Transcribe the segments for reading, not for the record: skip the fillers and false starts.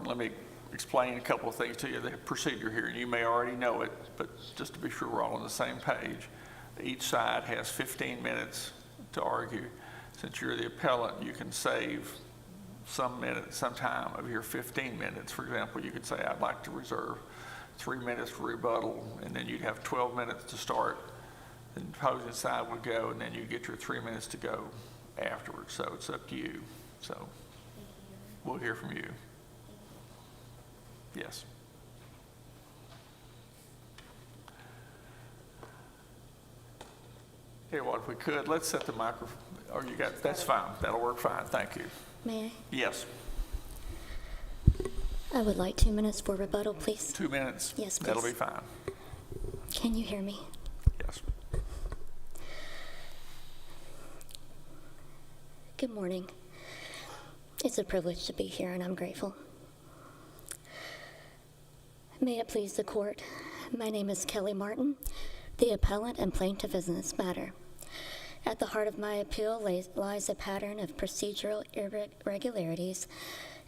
important. Let me explain a couple of things to you, the procedure here. You may already know it, but just to be sure we're all on the same page. Each side has 15 minutes to argue. Since you're the appellant, you can save some time of your 15 minutes. For example, you could say, I'd like to reserve 3 minutes for rebuttal, and then you'd have 12 minutes to start. The opposing side would go, and then you get your 3 minutes to go afterwards. So it's up to you. So we'll hear from you. Yes. Here, what if we could, let's set the microphone, or you got, that's fine. That'll work fine. Thank you. May I? Yes. I would like 2 minutes for rebuttal, please. 2 minutes? Yes, please. That'll be fine. Can you hear me? Yes. Good morning. It's a privilege to be here, and I'm grateful. May it please the court, my name is Kelly Martin, the appellant and plaintiff in this matter. At the heart of my appeal lies a pattern of procedural irregularities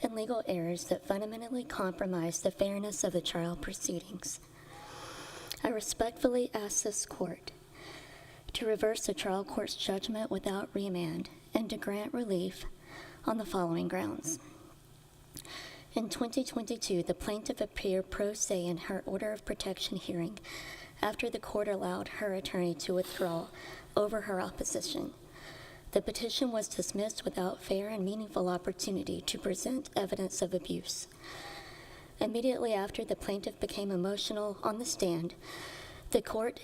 and legal errors that fundamentally compromise the fairness of the trial proceedings. I respectfully ask this court to reverse the trial court's judgment without remand and to grant relief on the following grounds. In 2022, the plaintiff appeared pro se in her order of protection hearing after the court allowed her attorney to withdraw over her opposition. The petition was dismissed without fair and meaningful opportunity to present evidence of abuse. Immediately after the plaintiff became emotional on the stand, the court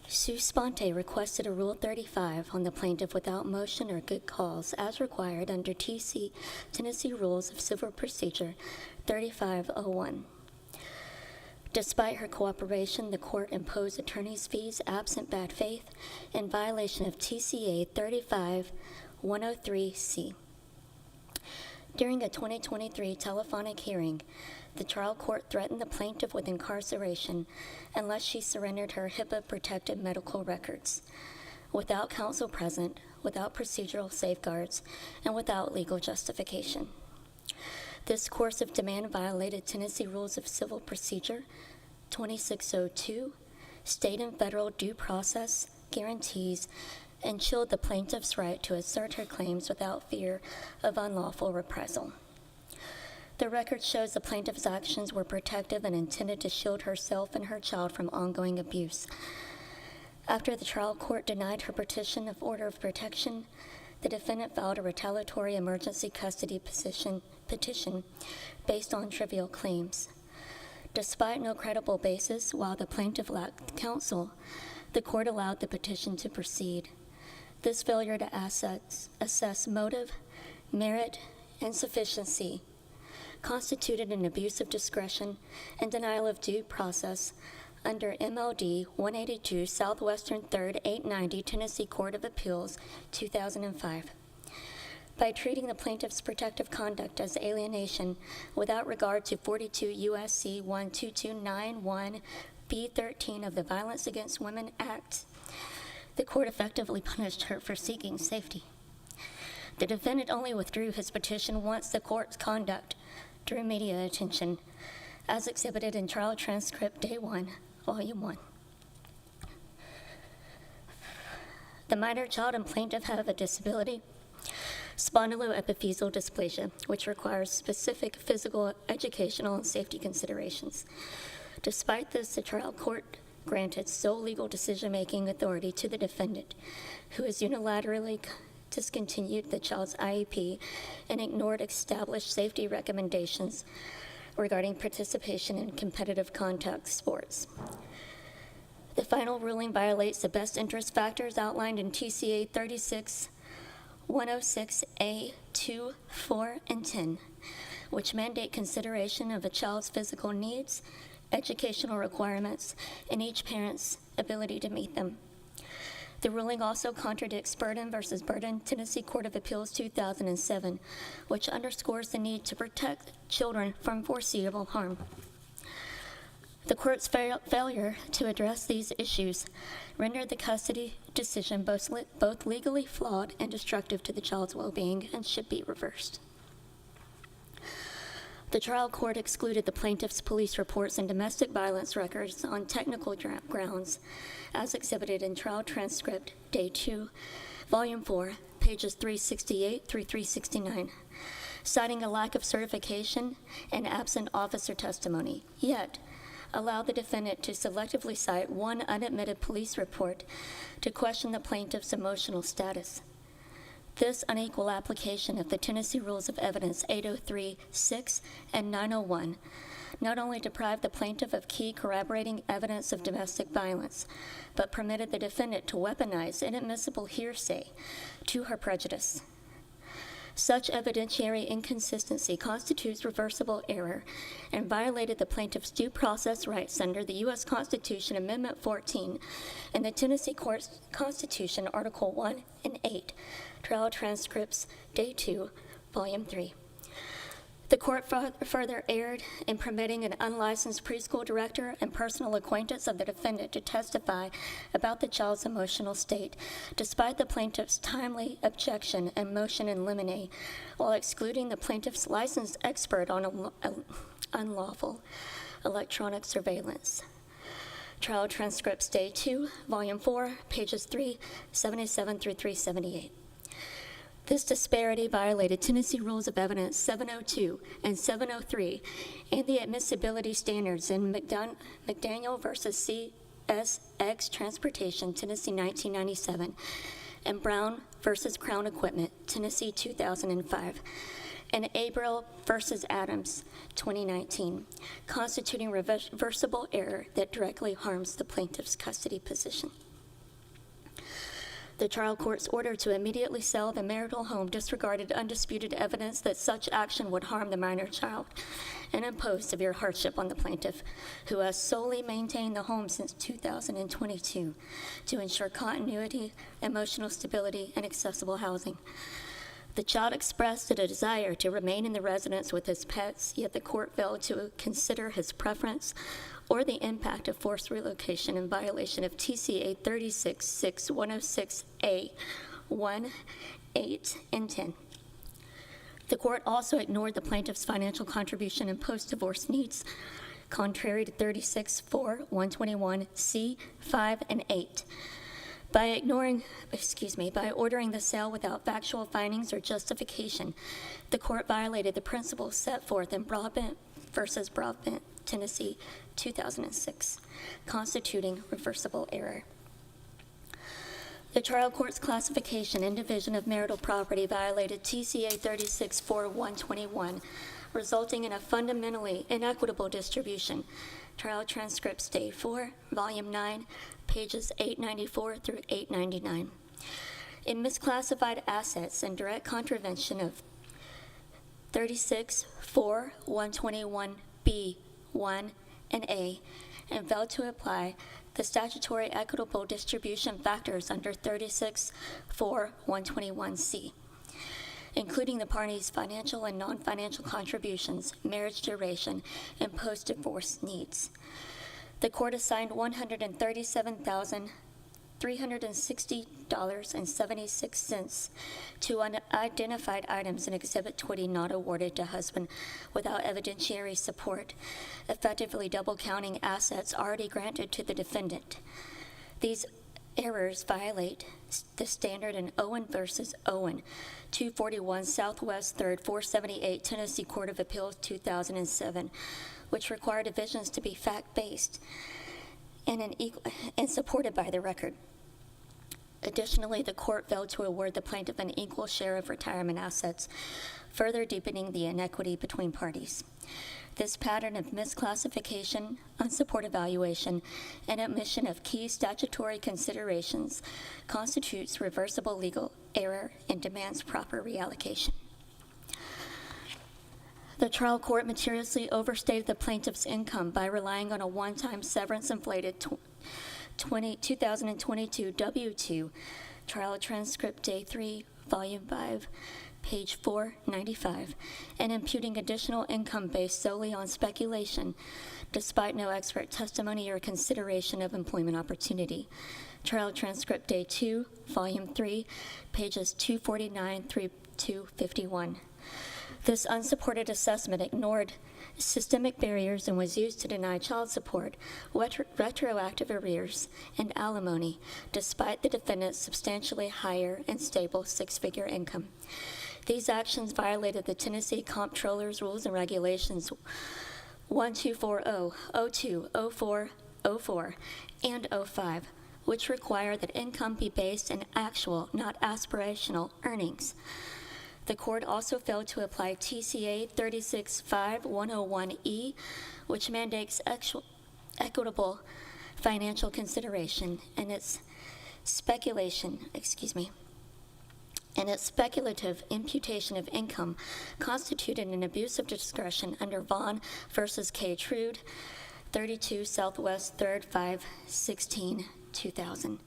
sua sponte requested a Rule 35 on the plaintiff without motion or good cause as required under Tennessee Rules of Civil Procedure 3501. Despite her cooperation, the court imposed attorney's fees absent bad faith in violation of TCA 35103C. During a 2023 telephonic hearing, the trial court threatened the plaintiff with incarceration unless she surrendered her HIPAA-protected medical records, without counsel present, without procedural safeguards, and without legal justification. This course of demand violated Tennessee Rules of Civil Procedure 2602, state and federal due process guarantees, and chilled the plaintiff's right to assert her claims without fear of unlawful reprisal. The record shows the plaintiff's actions were protective and intended to shield herself and her child from ongoing abuse. After the trial court denied her petition of order of protection, the defendant filed a retaliatory emergency custody petition based on trivial claims. Despite no credible basis, while the plaintiff lacked counsel, the court allowed the petition to proceed. This failure to assess motive, merit, and sufficiency constituted an abuse of discretion and denial of due process under MLD 182 Southwestern 3rd 890 Tennessee Court of Appeals 2005. By treating the plaintiff's protective conduct as alienation without regard to 42 U.S.C. 12291 B13 of the Violence Against Women Act, the court effectively punished her for seeking safety. The defendant only withdrew his petition once the court's conduct drew media attention, as exhibited in Trial Transcript Day 1, Volume 1. The minor child and plaintiff have a disability, spondyloepiphyseal dysplasia, which requires specific physical, educational, and safety considerations. Despite this, the trial court granted sole legal decision-making authority to the defendant, who has unilaterally discontinued the child's IEP and ignored established safety recommendations regarding participation in competitive contact sports. The final ruling violates the best interest factors outlined in TCA 36106A 2, 4, and 10, which mandate consideration of a child's physical needs, educational requirements, and each parent's ability to meet them. The ruling also contradicts Burden v. Burden, Tennessee Court of Appeals 2007, which underscores the need to protect children from foreseeable harm. The court's failure to address these issues rendered the custody decision both legally flawed and destructive to the child's well-being and should be reversed. The trial court excluded the plaintiff's police reports and domestic violence records on technical grounds, as exhibited in trial transcript, Day 2, Volume 4, pages 368 through 369, citing a lack of certification and absent officer testimony, yet allowed the defendant to selectively cite one unadmitted police report to question the plaintiff's emotional status. This unequal application of the Tennessee Rules of Evidence 803-6 and 901 not only deprived the plaintiff of key corroborating evidence of domestic violence, but permitted the defendant to weaponize inadmissible hearsay to her prejudice. Such evidentiary inconsistency constitutes reversible error and violated the plaintiff's due process rights under the U.S. Constitution Amendment 14 and the Tennessee Constitution Article 1 and 8, Trial Transcripts, Day 2, Volume 3. The court further erred in permitting an unlicensed preschool director and personal acquaintance of the defendant to testify about the child's emotional state, despite the plaintiff's timely objection and motion in limine, while excluding the plaintiff's licensed expert on unlawful electronic surveillance. Trial Transcripts, Day 2, Volume 4, pages 377 through 378. This disparity violated Tennessee Rules of Evidence 702 and 703 and the admissibility standards in McDaniel v. CSX Transportation, Tennessee 1997, and Brown v. Crown Equipment, Tennessee 2005, and Abril v. Adams, 2019, constituting reversible error that directly harms the plaintiff's custody position. The trial court's order to immediately sell the marital home disregarded undisputed evidence that such action would harm the minor child and impose severe hardship on the plaintiff, who has solely maintained the home since 2022 to ensure continuity, emotional stability, and accessible housing. The child expressed a desire to remain in the residence with his pets, yet the court failed to consider his preference or the impact of forced relocation in violation of TCA 36-6106A 1, 8, and 10. The court also ignored the plaintiff's financial contribution and post-divorce needs, contrary to 36-4-121C 5 and 8. By ordering the sale without factual findings or justification, the court violated the principles set forth in Broadbent v. Broadbent, Tennessee, 2006, constituting reversible error. The trial court's classification and division of marital property violated TCA 36-4-121, resulting in a fundamentally inequitable distribution. Trial Transcripts, Day 4, Volume 9, pages 894 through 899. In misclassified assets and direct contravention of 36-4-121B 1 and A, and failed to apply the statutory equitable distribution factors under 36-4-121C, including the parties' financial and non-financial contributions, marriage duration, and post-divorce needs. The court assigned $137,360.76 to unidentified items in Exhibit 20 not awarded to husband without evidentiary support, effectively double counting assets already granted to the defendant. These errors violate the standard in Owen v. Owen, 241 Southwest 3rd, 478 Tennessee Court of Appeals, 2007, which require divisions to be fact-based and supported by the record. Additionally, the court failed to award the plaintiff an equal share of retirement assets, further deepening the inequity between parties. This pattern of misclassification, unsupported valuation, and omission of key statutory considerations constitutes reversible legal error and demands proper reallocation. The trial court materially overstated the plaintiff's income by relying on a one-time severance-inflated 2022 W-2, Trial Transcript, Day 3, Volume 5, page 495, and imputing additional income based solely on speculation, despite no expert testimony or consideration of employment opportunity. Trial transcript day 2, volume 3, pages 249 through 251. This unsupported assessment ignored systemic barriers and was used to deny child support, retroactive arrears, and alimony, despite the defendant's substantially higher and stable six-figure income. These actions violated the Tennessee Comptroller's Rules and Regulations 1240, 02, 04, 04, and 05, which require that income be based in actual, not aspirational, earnings. The court also failed to apply TCA 365101E, which mandates equitable financial consideration, and its speculative imputation of income constituted an abuse of discretion under Vaughn versus K. Trude, 32 Southwest 3rd 516, 2000,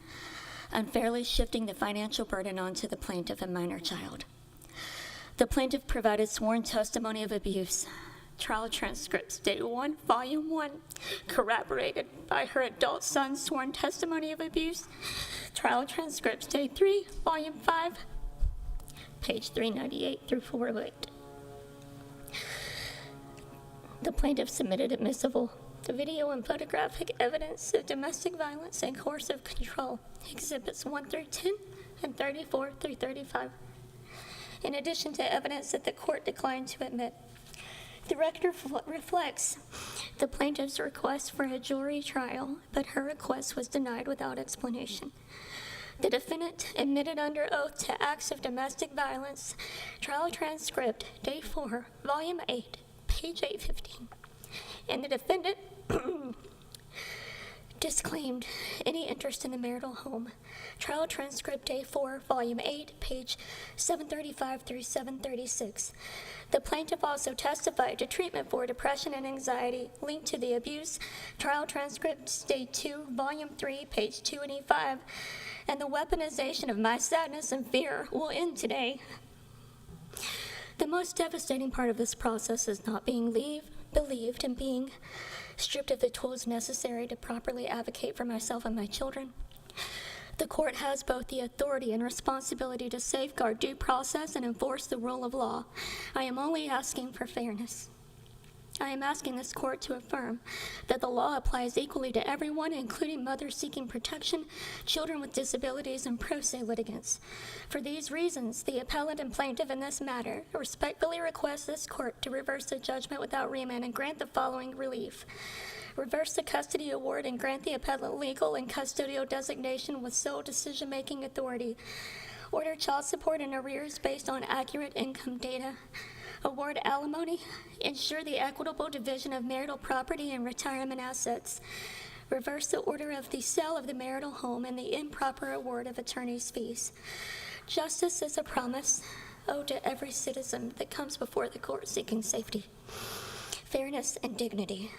unfairly shifting the financial burden onto the plaintiff and minor child. The plaintiff provided sworn testimony of abuse. Trial transcripts, day 1, volume 1, corroborated by her adult son's sworn testimony of abuse. Trial transcripts, day 3, volume 5, page 398 through 408. The plaintiff submitted admissible video and photographic evidence of domestic violence and coercive control, exhibits 1 through 10 and 34 through 35. In addition to evidence that the court declined to admit, the record reflects the plaintiff's request for a jury trial, but her request was denied without explanation. The defendant admitted under oath to acts of domestic violence. Trial transcript, day 4, volume 8, page 815. And the defendant disclaimed any interest in the marital home. Trial transcript, day 4, volume 8, page 735 through 736. The plaintiff also testified to treatment for depression and anxiety linked to the abuse. Trial transcript, day 2, volume 3, page 285. And the weaponization of my sadness and fear will end today. The most devastating part of this process is not being believed and being stripped of the tools necessary to properly advocate for myself and my children. The court has both the authority and responsibility to safeguard due process and enforce the rule of law. I am only asking for fairness. I am asking this court to affirm that the law applies equally to everyone, including mothers seeking protection, children with disabilities, and pro se litigants. For these reasons, the appellant and plaintiff in this matter respectfully request this court to reverse the judgment without remand and grant the following relief. Reverse the custody award and grant the appellant legal and custodial designation with sole decision-making authority. Order child support and arrears based on accurate income data. Award alimony. Ensure the equitable division of marital property and retirement assets. Reverse the order of the sale of the marital home and the improper award of attorney's fees. Justice is a promise owed to every citizen that comes before the court seeking safety, fairness, and dignity.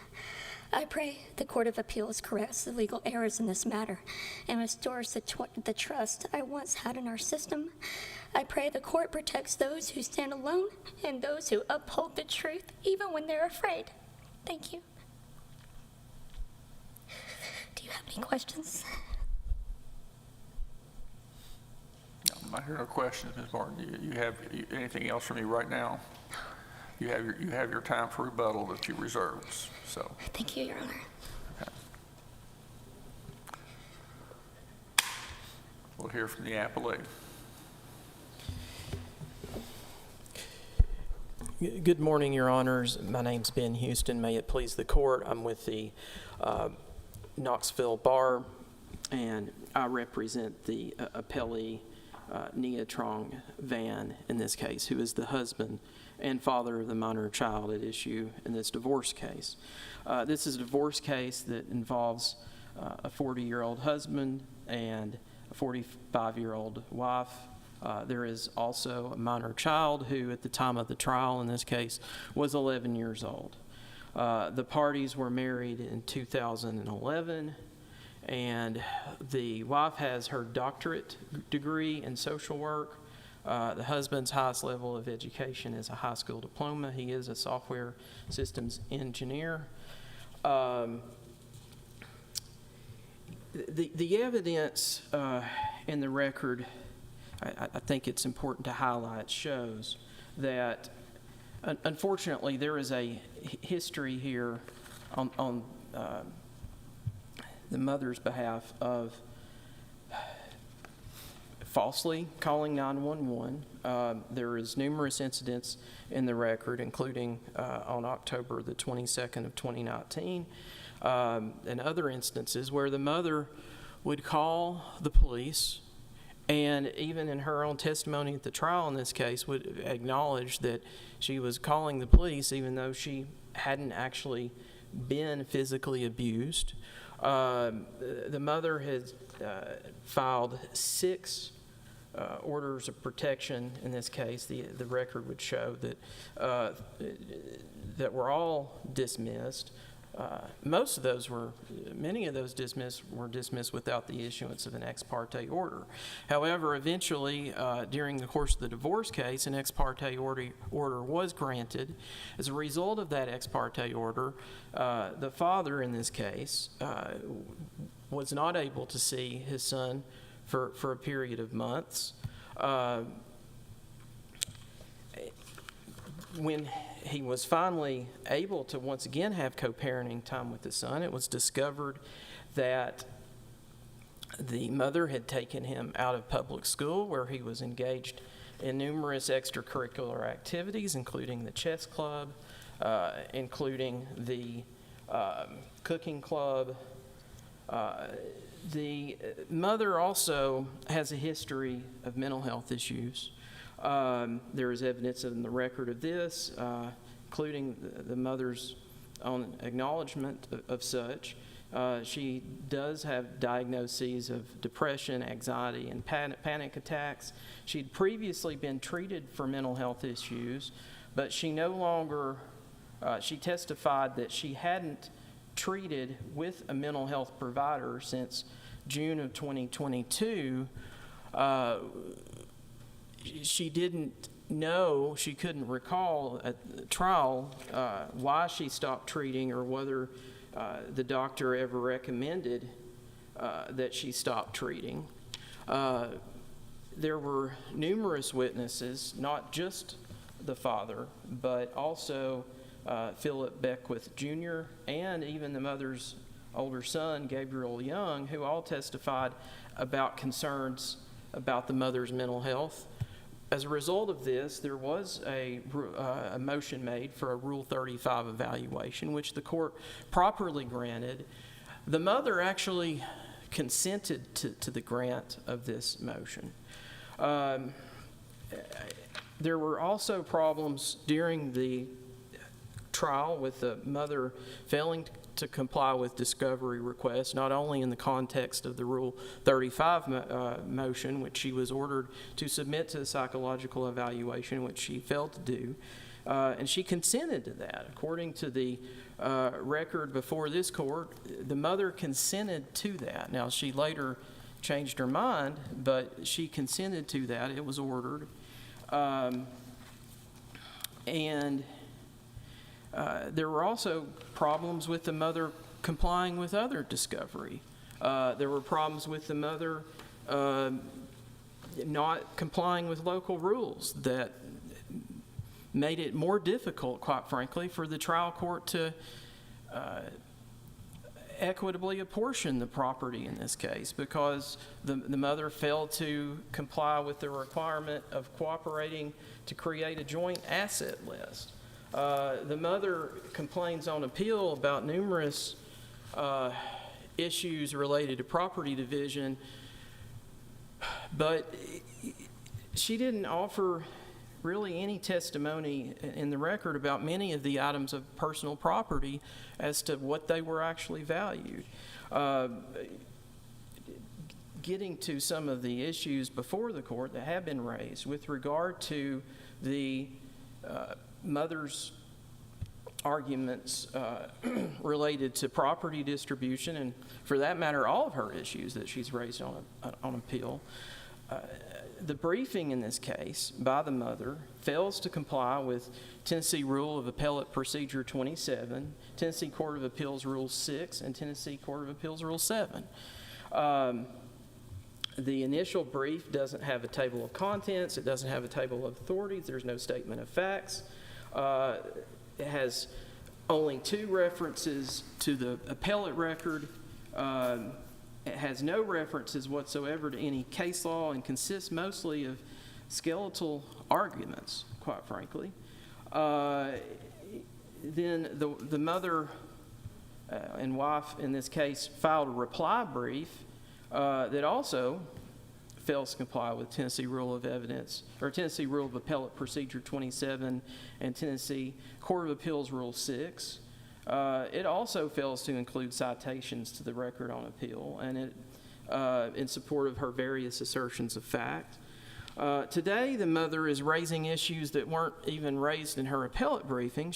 I pray the Court of Appeals corrects the legal errors in this matter and restores the trust I once had in our system. I pray the court protects those who stand alone and those who uphold the truth even when they're afraid. Thank you. Do you have any questions? I'm not hearing no questions, Ms. Martin. You have anything else for me right now? You have your time for rebuttal that you reserved. So. Thank you, Your Honor. Okay. We'll hear from the appellate. Good morning, Your Honors. My name's Ben Houston. May it please the court. I'm with the Knoxville Bar, and I represent the appellee, Nghia Trong Van, in this case, who is the husband and father of the minor child at issue in this divorce case. This is a divorce case that involves a 40-year-old husband and a 45-year-old wife. There is also a minor child who, at the time of the trial in this case, was 11 years old. The parties were married in 2011, and the wife has her doctorate degree in social work. The husband's highest level of education is a high school diploma. He is a software systems engineer. The evidence in the record, I think it's important to highlight, shows that unfortunately there is a history here on the mother's behalf of falsely calling 911. There is numerous incidents in the record, including on October the 22nd of 2019, and other instances where the mother would call the police, and even in her own testimony at the trial in this case would acknowledge that she was calling the police even though she hadn't actually been physically abused. The mother has filed 6 orders of protection in this case. The record would show that that were all dismissed. Many of those were dismissed without the issuance of an ex parte order. However, eventually, during the course of the divorce case, an ex parte order was granted. As a result of that ex parte order, the father in this case was not able to see his son for a period of months. When he was finally able to once again have co-parenting time with the son, it was discovered that the mother had taken him out of public school where he was engaged in numerous extracurricular activities, including the chess club, including the cooking club. The mother also has a history of mental health issues. There is evidence in the record of this, including the mother's own acknowledgement of such. She does have diagnoses of depression, anxiety, and panic attacks. She'd previously been treated for mental health issues, but she no longer, she testified that she hadn't treated with a mental health provider since June of 2022. She didn't know, she couldn't recall at the trial why she stopped treating or whether the doctor ever recommended that she stop treating. There were numerous witnesses, not just the father, but also Philip Beckwith Jr. and even the mother's older son, Gabriel Young, who all testified about concerns about the mother's mental health. As a result of this, there was a motion made for a Rule 35 evaluation, which the court properly granted. The mother actually consented to the grant of this motion. There were also problems during the trial with the mother failing to comply with discovery requests, not only in the context of the Rule 35 motion, which she was ordered to submit to the psychological evaluation, which she failed to do, and she consented to that. According to the record before this court, the mother consented to that. Now, she later changed her mind, but she consented to that. It was ordered. There were also problems with the mother complying with other discovery. There were problems with the mother not complying with local rules that made it more difficult, quite frankly, for the trial court to equitably apportion the property in this case, because the mother failed to comply with the requirement of cooperating to create a joint asset list. The mother complains on appeal about numerous issues related to property division, but she didn't offer really any testimony in the record about many of the items of personal property as to what they were actually valued. Getting to some of the issues before the court that have been raised with regard to the mother's arguments related to property distribution, and for that matter, all of her issues that she's raised on appeal. The briefing in this case by the mother fails to comply with Tennessee Rule of Appellate Procedure 27, Tennessee Court of Appeals Rule 6, and Tennessee Court of Appeals Rule 7. The initial brief doesn't have a table of contents. It doesn't have a table of authorities. There's no statement of facts. It has only 2 references to the appellate record. It has no references whatsoever to any case law and consists mostly of skeletal arguments, quite frankly. Then the mother and wife, in this case, filed a reply brief that also fails to comply with Tennessee Rule of Evidence, or Tennessee Rule of Appellate Procedure 27 and Tennessee Court of Appeals Rule 6. It also fails to include citations to the record on appeal, and it in support of her various assertions of fact. Today, the mother is raising issues that weren't even raised in her appellate briefing.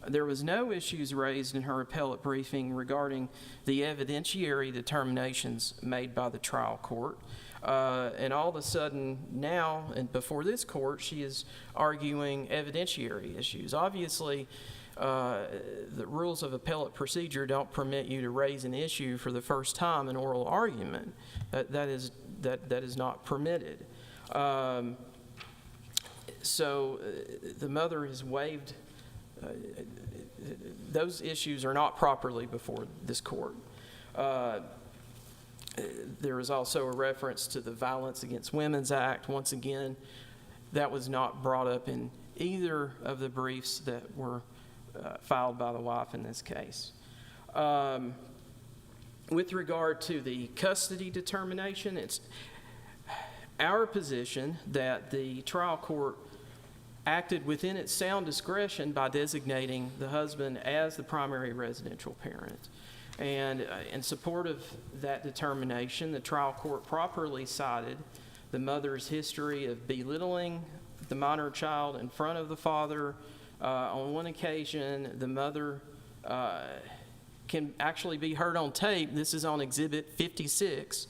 There was no issues raised in her appellate briefing regarding the evidentiary determinations made by the trial court. And all of a sudden now, and before this court, she is arguing evidentiary issues. Obviously, the rules of appellate procedure don't permit you to raise an issue for the first time in oral argument. That is not permitted. So the mother has waived. Those issues are not properly before this court. There is also a reference to the Violence Against Women's Act. Once again, that was not brought up in either of the briefs that were filed by the wife in this case. With regard to the custody determination, it's our position that the trial court acted within its sound discretion by designating the husband as the primary residential parent. And in support of that determination, the trial court properly cited the mother's history of belittling the minor child in front of the father. On one occasion, the mother can actually be heard on tape. This is on Exhibit 56.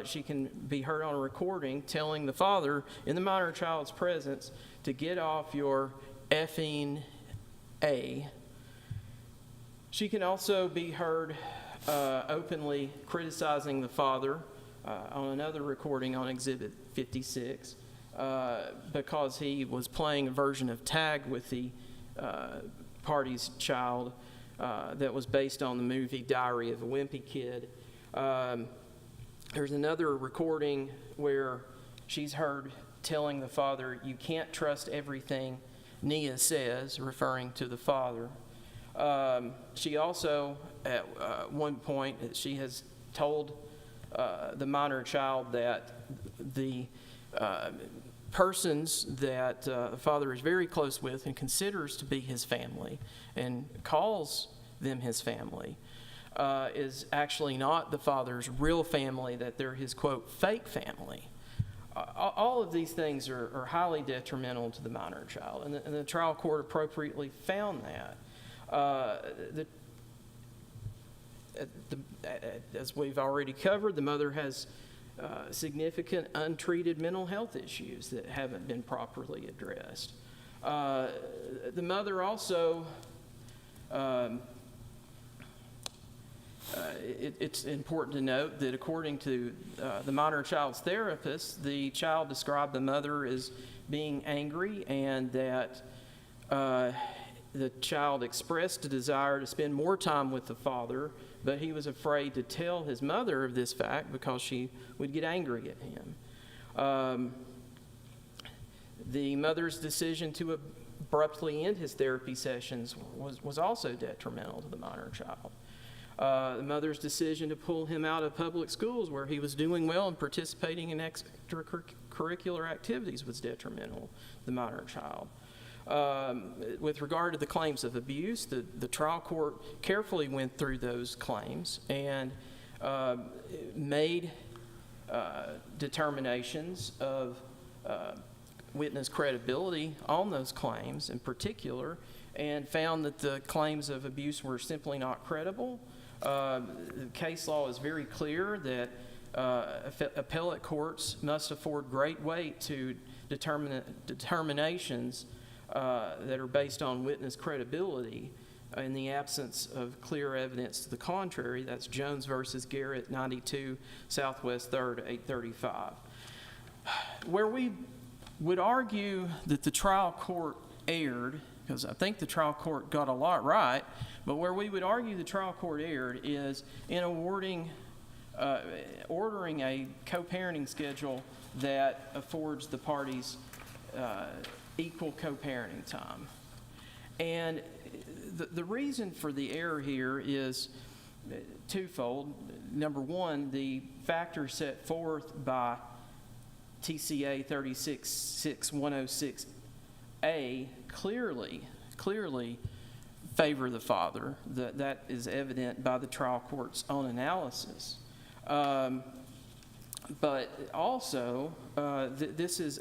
She can be heard on a recording telling the father in the minor child's presence to get off your effing A. She can also be heard openly criticizing the father on another recording on Exhibit 56 because he was playing a version of tag with the party's child that was based on the movie Diary of a Wimpy Kid. There's another recording where she's heard telling the father, "You can't trust everything Nghia says," referring to the father. She also, at one point, she has told the minor child that the persons that the father is very close with and considers to be his family and calls them his family is actually not the father's real family, that they're his, quote, fake family. All of these things are highly detrimental to the minor child, and the trial court appropriately found that. As we've already covered, the mother has significant untreated mental health issues that haven't been properly addressed. The mother also, it's important to note that according to the minor child's therapist, the child described the mother as being angry, and that the child expressed a desire to spend more time with the father, but he was afraid to tell his mother of this fact because she would get angry at him. The mother's decision to abruptly end his therapy sessions was also detrimental to the minor child. The mother's decision to pull him out of public schools where he was doing well and participating in extracurricular activities was detrimental to the minor child. With regard to the claims of abuse, the trial court carefully went through those claims and made determinations of witness credibility on those claims in particular, and found that the claims of abuse were simply not credible. The case law is very clear that appellate courts must afford great weight to determinations that are based on witness credibility. in the absence of clear evidence to the contrary. That's Jones versus Garrett, 92 Southwest 3rd, 835. Where we would argue that the trial court erred, because I think the trial court got a lot right, but where we would argue the trial court erred is in ordering a co-parenting schedule that affords the parties equal co-parenting time. And the reason for the error here is twofold. Number one, the factors set forth by TCA 366106A clearly favor the father. That is evident by the trial court's own analysis. But also, this is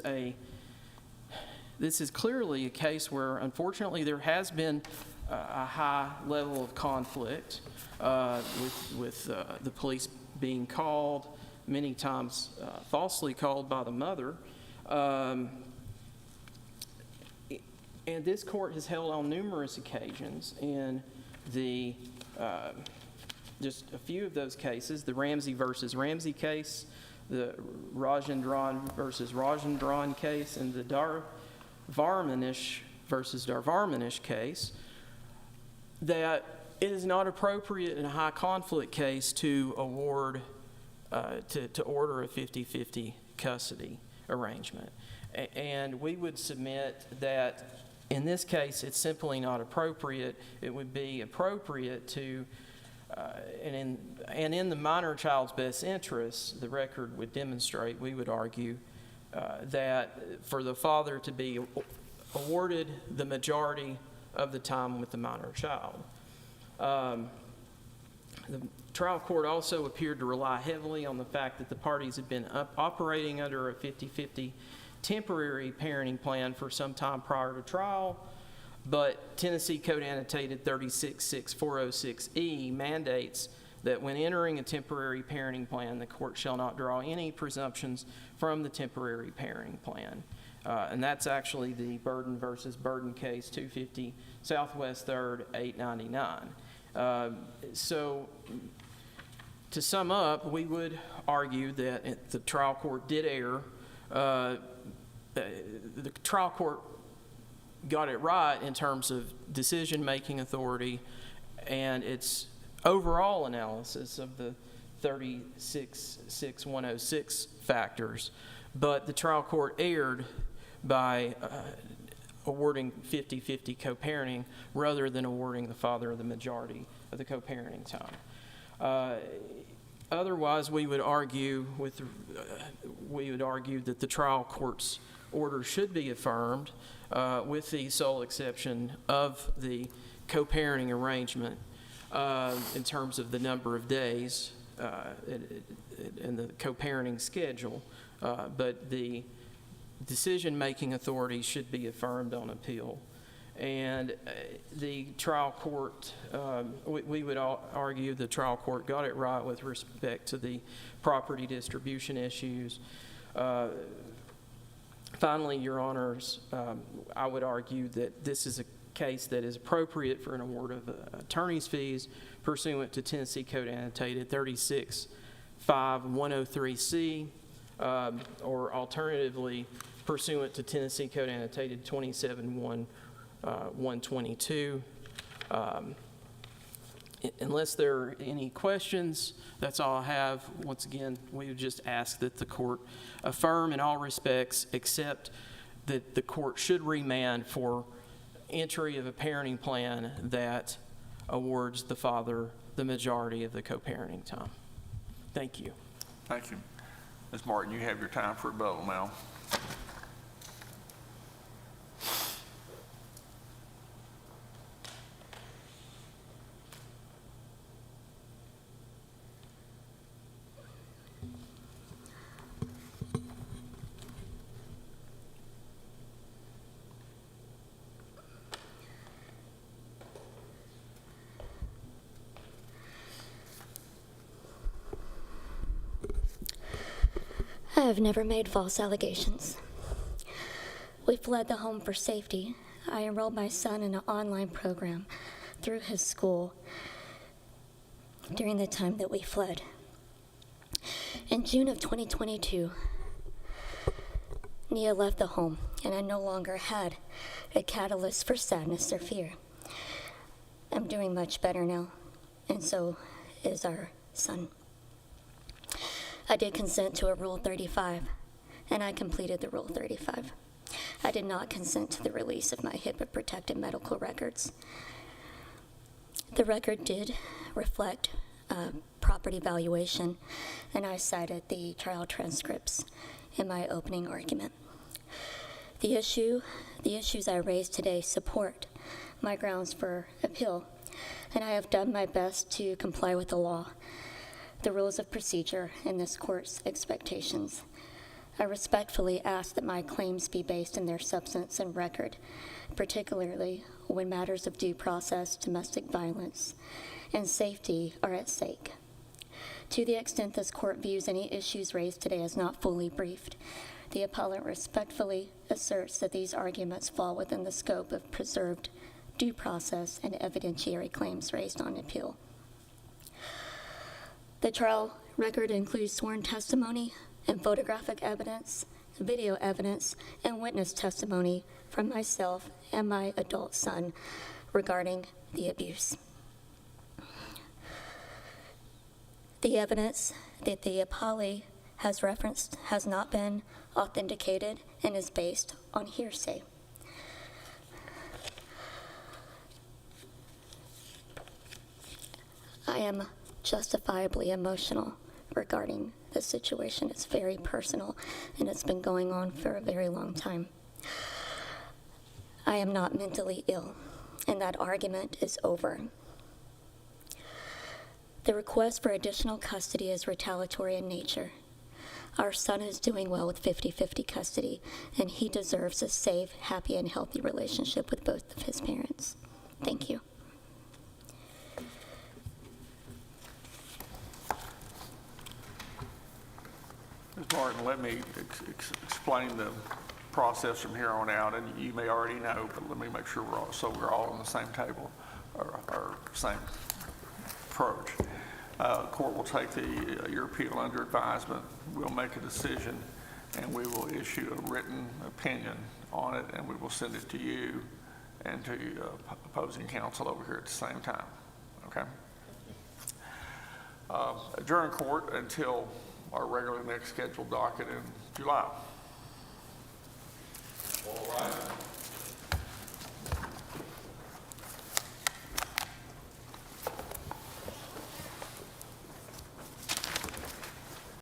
clearly a case where, unfortunately, there has been a high level of conflict with the police being called, many times falsely called by the mother. And this court has held on numerous occasions in the, just a few of those cases, the Ramsey versus Ramsey case, the Rajendran versus Rajendran case, and the Darvarmanish versus Darvarmanish case, that it is not appropriate in a high conflict case to award, to order a 50-50 custody arrangement. And we would submit that in this case, it's simply not appropriate. It would be appropriate to, and in the minor child's best interest, the record would demonstrate, we would argue, that for the father to be awarded the majority of the time with the minor child. The trial court also appeared to rely heavily on the fact that the parties had been operating under a 50-50 temporary parenting plan for some time prior to trial, but Tennessee Code Annotated 366406E mandates that when entering a temporary parenting plan, the court shall not draw any presumptions from the temporary parenting plan. And that's actually the Burden versus Burden case, 250 Southwest 3rd, 899. So to sum up, we would argue that the trial court did err. The trial court got it right in terms of decision-making authority and its overall analysis of the 366106 factors, but the trial court erred by awarding 50-50 co-parenting rather than awarding the father the majority of the co-parenting time. Otherwise, we would argue that the trial court's order should be affirmed, with the sole exception of the co-parenting arrangement in terms of the number of days and the co-parenting schedule. But the decision-making authority should be affirmed on appeal. And the trial court, we would argue the trial court got it right with respect to the property distribution issues. Finally, Your Honors, I would argue that this is a case that is appropriate for an award of attorney's fees pursuant to Tennessee Code Annotated 365-103C, or alternatively pursuant to Tennessee Code Annotated 27-122. Unless there are any questions, that's all I have. Once again, we would just ask that the court affirm in all respects, except that the court should remand for entry of a parenting plan that awards the father the majority of the co-parenting time. Thank you. Thank you. Ms. Martin, you have your time for rebuttal now. I have never made false allegations. We fled the home for safety. I enrolled my son in an online program through his school during the time that we fled. In June of 2022, Nghia left the home, and I no longer had a catalyst for sadness or fear. I'm doing much better now, and so is our son. I did consent to a Rule 35, and I completed the Rule 35. I did not consent to the release of my HIPAA-protected medical records. The record did reflect property valuation, and I cited the trial transcripts in my opening argument. The issues I raised today support my grounds for appeal, and I have done my best to comply with the law, the rules of procedure, and this court's expectations. I respectfully ask that my claims be based in their substance and record, particularly when matters of due process, domestic violence, and safety are at stake. To the extent this court views any issues raised today as not fully briefed, the appellant respectfully asserts that these arguments fall within the scope of preserved due process and evidentiary claims raised on appeal. The trial record includes sworn testimony and photographic evidence, video evidence, and witness testimony from myself and my adult son regarding the abuse. The evidence that the appellee has referenced has not been authenticated and is based on hearsay. I am justifiably emotional regarding this situation. It's very personal, and it's been going on for a very long time. I am not mentally ill, and that argument is over. The request for additional custody is retaliatory in nature. Our son is doing well with 50-50 custody, and he deserves a safe, happy, and healthy relationship with both of his parents. Thank you. Ms. Martin, let me explain the process from here on out, and you may already know, but let me make sure we're all on the same table, or same approach. Court will take your appeal under advisement. We'll make a decision, and we will issue a written opinion on it, and we will send it to you and to opposing counsel over here at the same time. Okay? Adjourn court until our regular next scheduled docket in July.